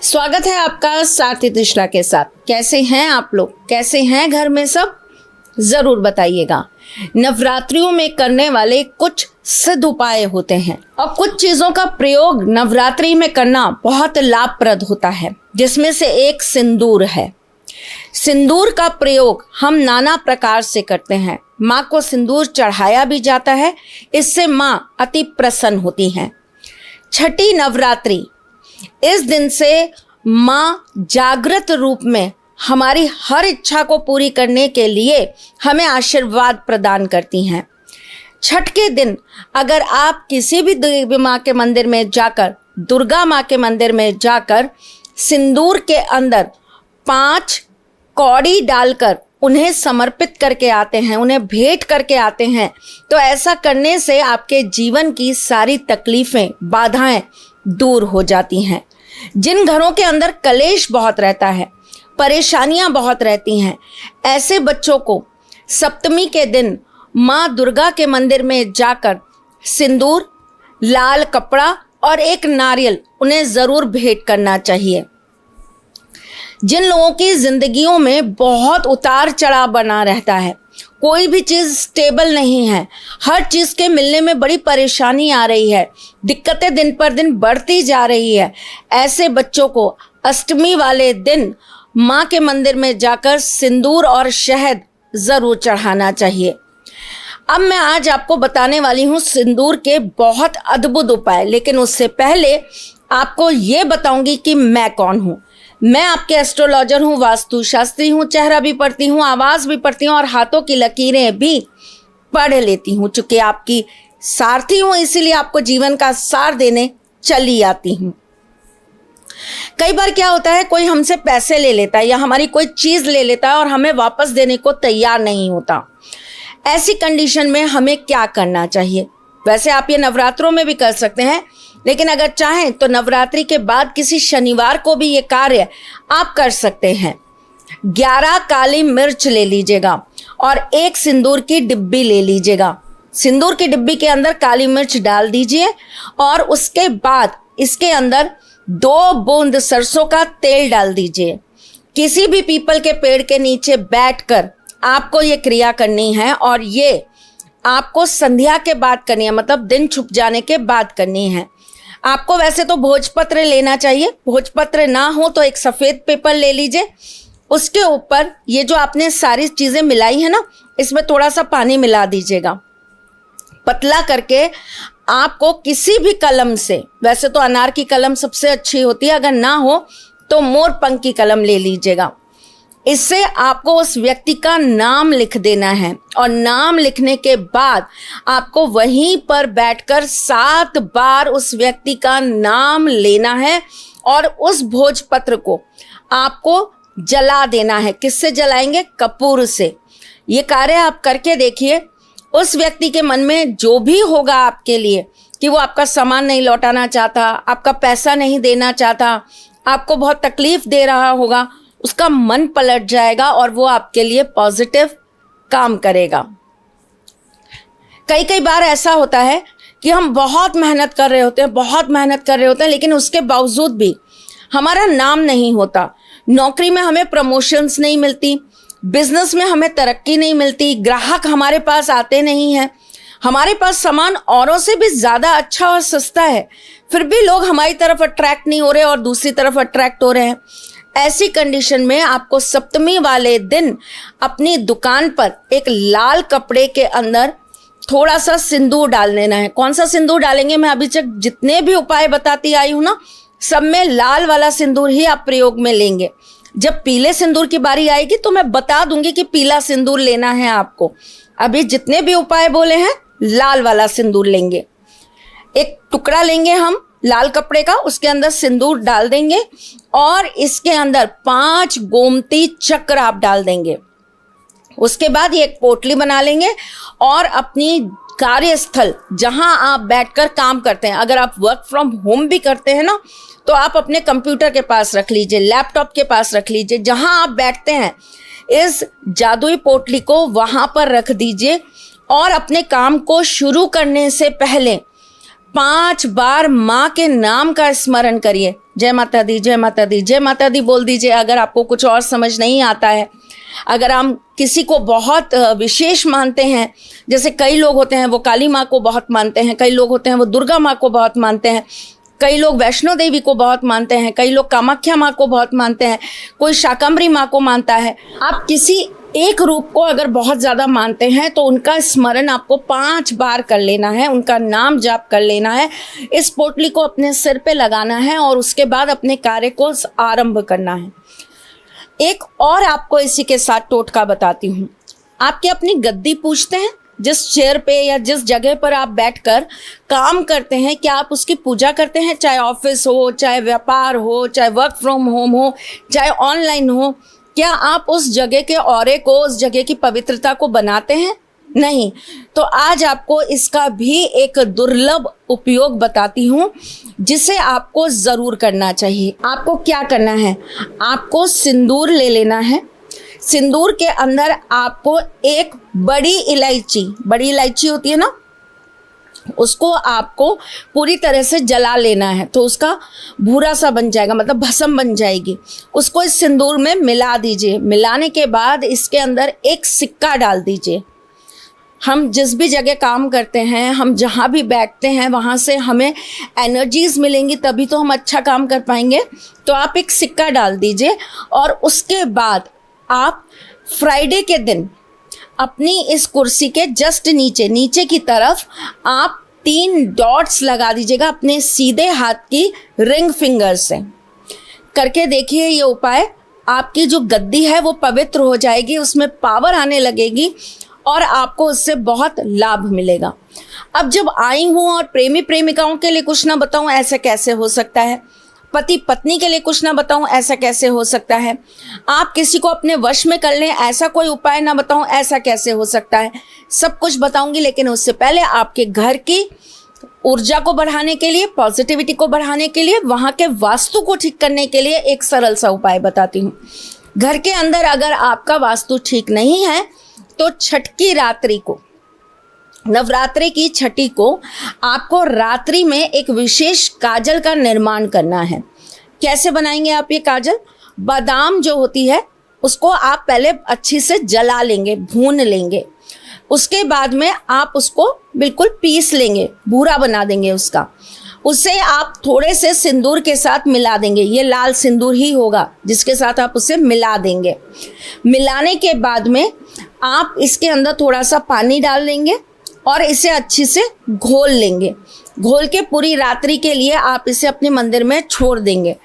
स्वागत है आपका साथी तृष्णा के साथ। कैसे हैं आप लोग, कैसे हैं घर में सब, ज़रूर बताइएगा। नवरात्रियों में करने वाले कुछ सिद्ध उपाय होते हैं और कुछ चीज़ों का प्रयोग नवरात्रि में करना बहुत लाभप्रद होता है, जिसमें से एक सिंदूर है। सिंदूर का प्रयोग हम नाना प्रकार से करते हैं। माँ को सिंदूर चढ़ाया भी जाता है, इससे माँ अति प्रसन्न होती हैं। छठी नवरात्रि, इस दिन से माँ जागृत रूप में हमारी हर इच्छा को पूरी करने के लिए हमें आशीर्वाद प्रदान करती हैं। छठ के दिन अगर आप किसी भी देवी माँ के मंदिर में जाकर, दुर्गा माँ के मंदिर में जाकर सिंदूर के अंदर 5 कौड़ी डालकर उन्हें समर्पित करके आते हैं, उन्हें भेंट करके आते हैं, तो ऐसा करने से आपके जीवन की सारी तकलीफ़ें, बाधाएं दूर हो जाती हैं। जिन घरों के अंदर कलेश बहुत रहता है, परेशानियां बहुत रहती हैं, ऐसे बच्चों को सप्तमी के दिन माँ दुर्गा के मंदिर में जाकर सिंदूर, लाल कपड़ा और एक नारियल उन्हें ज़रूर भेंट करना चाहिए। जिन लोगों की ज़िंदगियों में बहुत उतार चढ़ाव बना रहता है, कोई भी चीज़ स्टेबल नहीं है, हर चीज़ के मिलने में बड़ी परेशानी आ रही है, दिक्कतें दिन पर दिन बढ़ती जा रही है, ऐसे बच्चों को अष्टमी वाले दिन माँ के मंदिर में जाकर सिंदूर और शहद ज़रूर चढ़ाना चाहिए। अब मैं आज आपको बताने वाली हूँ सिंदूर के बहुत अद्भुत उपाय, लेकिन उससे पहले आपको ये बताऊंगी कि मैं कौन हूँ। मैं आपके एस्ट्रोलॉजर हूँ, वास्तु शास्त्री हूँ, चेहरा भी पढ़ती हूँ, आवाज़ भी पढ़ती हूँ और हाथों की लकीरें भी पढ़ लेती हूँ। चूँकि आपकी सारथी हूँ, इसीलिए आपको जीवन का सार देने चली आती हूँ। कई बार क्या होता है, कोई हमसे पैसे ले लेता है या हमारी कोई चीज़ ले लेता है और हमें वापस देने को तैयार नहीं होता। ऐसी कंडीशन में हमें क्या करना चाहिए? वैसे आप ये नवरात्रों में भी कर सकते हैं, लेकिन अगर चाहें तो नवरात्रि के बाद किसी शनिवार को भी ये कार्य आप कर सकते हैं। 11 काली मिर्च ले लीजिएगा और एक सिंदूर की डिब्बी ले लीजिएगा। सिंदूर की डिब्बी के अंदर काली मिर्च डाल दीजिए और उसके बाद इसके अंदर 2 बूंद सरसों का तेल डाल दीजिए। किसी भी पीपल के पेड़ के नीचे बैठकर आपको ये क्रिया करनी है और ये आपको संध्या के बाद करनी है, मतलब दिन छुप जाने के बाद करनी है। आपको वैसे तो भोजपत्र लेना चाहिए, भोजपत्र ना हो तो एक सफ़ेद पेपर ले लीजिए। उसके ऊपर ये जो आपने सारी चीज़ें मिलाई है ना, इसमें थोड़ा सा पानी मिला दीजिएगा। पतला करके आपको किसी भी कलम से, वैसे तो अनार की कलम सबसे अच्छी होती है, अगर ना हो तो मोरपंख की कलम ले लीजिएगा। इससे आपको उस व्यक्ति का नाम लिख देना है और नाम लिखने के बाद आपको वहीं पर बैठकर 7 बार उस व्यक्ति का नाम लेना है और उस भोजपत्र को आपको जला देना है। किससे जलाएंगे? कपूर से। ये कार्य आप करके देखिए। उस व्यक्ति के मन में जो भी होगा आपके लिए कि वो आपका सामान नहीं लौटाना चाहता, आपका पैसा नहीं देना चाहता, आपको बहुत तकलीफ दे रहा होगा, उसका मन पलट जाएगा और वो आपके लिए पॉजिटिव काम करेगा। कई बार ऐसा होता है कि हम बहुत मेहनत कर रहे होते हैं, लेकिन उसके बावजूद भी हमारा नाम नहीं होता। नौकरी में हमें प्रमोशंस नहीं मिलती, बिजनेस में हमें तरक्की नहीं मिलती, ग्राहक हमारे पास आते नहीं हैं, हमारे पास सामान औरों से भी ज़्यादा अच्छा और सस्ता है, फिर भी लोग हमारी तरफ अट्रैक्ट नहीं हो रहे और दूसरी तरफ अट्रैक्ट हो रहे हैं। ऐसी कंडीशन में आपको सप्तमी वाले दिन अपनी दुकान पर एक लाल कपड़े के अंदर थोड़ा सा सिंदूर डाल देना है। कौन सा सिंदूर डालेंगे? मैं अभी तक जितने भी उपाय बताती आई हूँ ना, सब में लाल वाला सिंदूर ही आप प्रयोग में लेंगे। जब पीले सिंदूर की बारी आएगी तो मैं बता दूंगी कि पीला सिंदूर लेना है आपको। अभी जितने भी उपाय बोले हैं, लाल वाला सिंदूर लेंगे। एक टुकड़ा लेंगे हम लाल कपड़े का, उसके अंदर सिंदूर डाल देंगे और इसके अंदर 5 गोमती चक्र आप डाल देंगे। उसके बाद ये एक पोटली बना लेंगे और अपनी कार्यस्थल जहां आप बैठकर काम करते हैं, अगर आप वर्क फ्रॉम होम भी करते हैं ना, तो आप अपने कंप्यूटर के पास रख लीजिए, लैपटॉप के पास रख लीजिए, जहां आप बैठते हैं इस जादुई पोटली को वहां पर रख दीजिए और अपने काम को शुरू करने से पहले 5 बार माँ के नाम का स्मरण करिए। जय माता दी, जय माता दी, जय माता दी बोल दीजिए। अगर आपको कुछ और समझ नहीं आता है, अगर हम किसी को बहुत विशेष मानते हैं, जैसे कई लोग होते हैं वो काली माँ को बहुत मानते हैं, कई लोग होते हैं वो दुर्गा माँ को बहुत मानते हैं, कई लोग वैष्णो देवी को बहुत मानते हैं, कई लोग कामाख्या माँ को बहुत मानते हैं, कोई शाकंभरी माँ को मानता है। आप किसी एक रूप को अगर बहुत ज़्यादा मानते हैं तो उनका स्मरण आपको 5 बार कर लेना है, उनका नाम जाप कर लेना है, इस पोटली को अपने सिर पे लगाना है और उसके बाद अपने कार्य को आरंभ करना है। एक और आपको इसी के साथ टोटका बताती हूँ। आपके अपनी गद्दी पूछते हैं, जिस चेयर पे या जिस जगह पर आप बैठकर काम करते हैं, क्या आप उसकी पूजा करते हैं? चाहे ऑफिस हो, चाहे व्यापार हो, चाहे वर्क फ्रॉम होम हो, चाहे ऑनलाइन हो, क्या आप उस जगह के ऑरे को, उस जगह की पवित्रता को बनाते हैं? नहीं। तो आज आपको इसका भी एक दुर्लभ उपयोग बताती हूँ, जिसे आपको ज़रूर करना चाहिए। आपको क्या करना है? आपको सिंदूर ले लेना है। सिंदूर के अंदर आपको एक बड़ी इलायची होती है ना, उसको आपको पूरी तरह से जला लेना है, तो उसका भूरा सा बन जाएगा, मतलब भस्म बन जाएगी। उसको इस सिंदूर में मिला दीजिए। मिलाने के बाद इसके अंदर एक सिक्का डाल दीजिए। हम जिस भी जगह काम करते हैं, हम जहाँ भी बैठते हैं, वहाँ से हमें एनर्जीज मिलेंगी, तभी तो हम अच्छा काम कर पाएंगे। तो आप एक सिक्का डाल दीजिए और उसके बाद आप फ्राइडे के दिन अपनी इस कुर्सी के जस्ट नीचे की तरफ आप 3 डॉट्स लगा दीजिएगा अपने सीधे हाथ की रिंग फिंगर से। करके देखिए ये उपाय, आपकी जो गद्दी है वो पवित्र हो जाएगी, उसमें पावर आने लगेगी और आपको उससे बहुत लाभ मिलेगा। अब जब आई हूँ और प्रेमी प्रेमिकाओं के लिए कुछ ना बताऊँ, ऐसा कैसे हो सकता है? पति पत्नी के लिए कुछ ना बताऊं, ऐसा कैसे हो सकता है? आप किसी को अपने वश में कर लें, ऐसा कोई उपाय ना बताऊं, ऐसा कैसे हो सकता है? सब कुछ बताऊंगी, लेकिन उससे पहले आपके घर की ऊर्जा को बढ़ाने के लिए, पॉजिटिविटी को बढ़ाने के लिए, वहाँ के वास्तु को ठीक करने के लिए एक सरल सा उपाय बताती हूँ। घर के अंदर अगर आपका वास्तु ठीक नहीं है तो छठ की रात्रि को, नवरात्रि की छठी को आपको रात्रि में एक विशेष काजल का निर्माण करना है। कैसे बनाएंगे आप ये काजल? बादाम जो होती है उसको आप पहले अच्छी से जला लेंगे, भून लेंगे। उसके बाद में आप उसको बिल्कुल पीस लेंगे, भूरा बना देंगे उसका। उसे आप थोड़े से सिंदूर के साथ मिला देंगे। ये लाल सिंदूर ही होगा जिसके साथ आप उसे मिला देंगे। मिलाने के बाद में आप इसके अंदर थोड़ा सा पानी डाल देंगे और इसे अच्छी से घोल लेंगे। घोल के पूरी रात्रि के लिए आप इसे अपने मंदिर में छोड़ देंगे।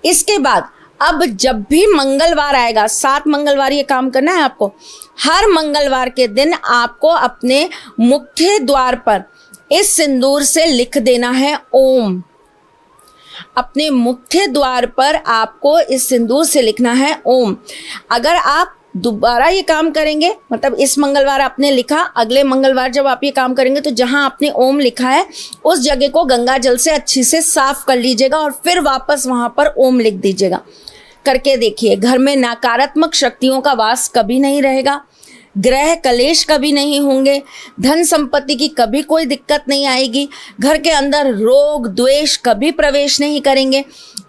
इसके बाद अब जब भी मंगलवार आएगा, 7 मंगलवार ये काम करना है आपको। हर मंगलवार के दिन आपको अपने मुख्य द्वार पर इस सिंदूर से लिख देना है ओम। अपने मुख्य द्वार पर आपको इस सिंदूर से लिखना है ओम। अगर आप दोबारा ये काम करेंगे, मतलब इस मंगलवार आपने लिखा, अगले मंगलवार जब आप ये काम करेंगे तो जहां आपने ओम लिखा है उस जगह को गंगा जल से अच्छी से साफ कर लीजिएगा और फिर वापस वहां पर ओम लिख दीजिएगा। करके देखिए, घर में नकारात्मक शक्तियों का वास कभी नहीं रहेगा, ग्रह कलेश कभी नहीं होंगे, धन संपत्ति की कभी कोई दिक्कत नहीं आएगी, घर के अंदर रोग द्वेष कभी प्रवेश नहीं करेंगे।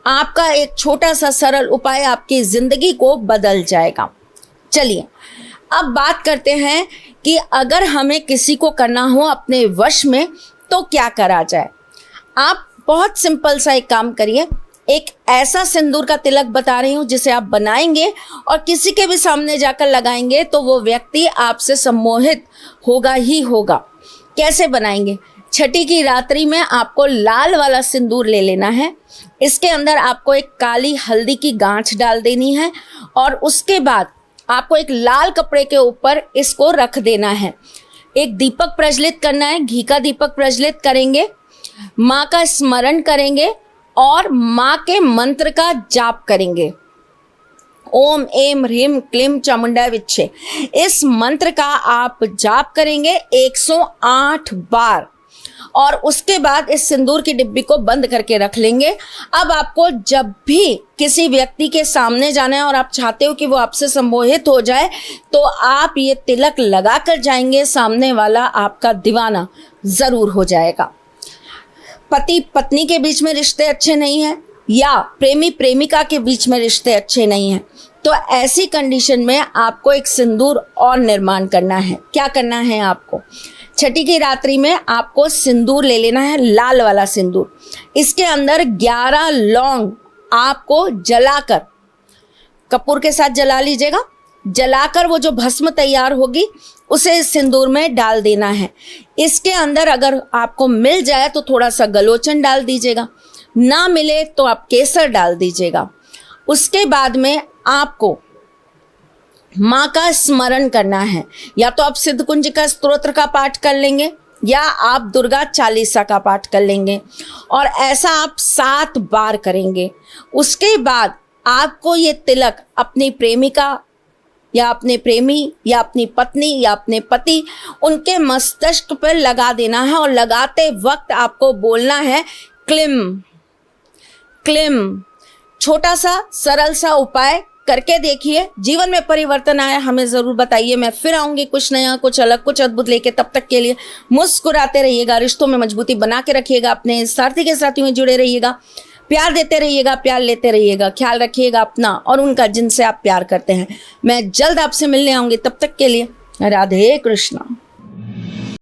आपका एक छोटा सा सरल उपाय आपकी जिंदगी को बदल जाएगा। चलिए अब बात करते हैं कि अगर हमें किसी को करना हो अपने वश में तो क्या करा जाए। आप बहुत सिंपल सा एक काम करिए। एक ऐसा सिंदूर का तिलक बता रही हूँ जिसे आप बनाएंगे और किसी के भी सामने जाकर लगाएंगे तो वो व्यक्ति आपसे सम्मोहित होगा ही होगा। कैसे बनाएंगे? छठी की रात्रि में आपको लाल वाला सिंदूर ले लेना है। इसके अंदर आपको एक काली हल्दी की गांठ डाल देनी है और उसके बाद आपको एक लाल कपड़े के ऊपर इसको रख देना है। एक दीपक प्रज्वलित करना है, घी का दीपक प्रज्वलित करेंगे, माँ का स्मरण करेंगे और माँ के मंत्र का जाप करेंगे। ओम एम ह्रीम क्लीम चामुंडाय विच्छे, इस मंत्र का आप जाप करेंगे 108 बार और उसके बाद इस सिंदूर की डिब्बी को बंद करके रख लेंगे। अब आपको जब भी किसी व्यक्ति के सामने जाना है और आप चाहते हो कि वो आपसे सम्मोहित हो जाए तो आप ये तिलक लगा कर जाएंगे, सामने वाला आपका दीवाना ज़रूर हो जाएगा। पति पत्नी के बीच में रिश्ते अच्छे नहीं हैं या प्रेमी प्रेमिका के बीच में रिश्ते अच्छे नहीं हैं, तो ऐसी कंडीशन में आपको एक सिंदूर और निर्माण करना है। क्या करना है आपको? छठी की रात्रि में आपको सिंदूर ले लेना है, लाल वाला सिंदूर। इसके अंदर 11 लौंग आपको जलाकर, कपूर के साथ जला लीजिएगा, जलाकर वो जो भस्म तैयार होगी उसे इस सिंदूर में डाल देना है। इसके अंदर अगर आपको मिल जाए तो थोड़ा सा गलोचन डाल दीजिएगा, ना मिले तो आप केसर डाल दीजिएगा। उसके बाद में आपको माँ का स्मरण करना है, या तो आप सिद्धकुंजिका स्तोत्र का पाठ कर लेंगे या आप दुर्गा चालीसा का पाठ कर लेंगे, और ऐसा आप 7 बार करेंगे। उसके बाद आपको ये तिलक अपनी प्रेमिका या अपने प्रेमी या अपनी पत्नी या अपने पति, उनके मस्तिष्क पर लगा देना है, और लगाते वक्त आपको बोलना है क्लिम क्लिम। छोटा सा सरल सा उपाय करके देखिए, जीवन में परिवर्तन आया हमें ज़रूर बताइए। मैं फिर आऊँगी कुछ नया, कुछ अलग, कुछ अद्भुत लेके। तब तक के लिए मुस्कुराते रहिएगा, रिश्तों में मजबूती बना के रखिएगा, अपने साथी के साथ में जुड़े रहिएगा, प्यार देते रहिएगा, प्यार लेते रहिएगा, ख्याल रखिएगा अपना और उनका जिनसे आप प्यार करते हैं। मैं जल्द आपसे मिलने आऊँगी, तब तक के लिए राधे कृष्णा।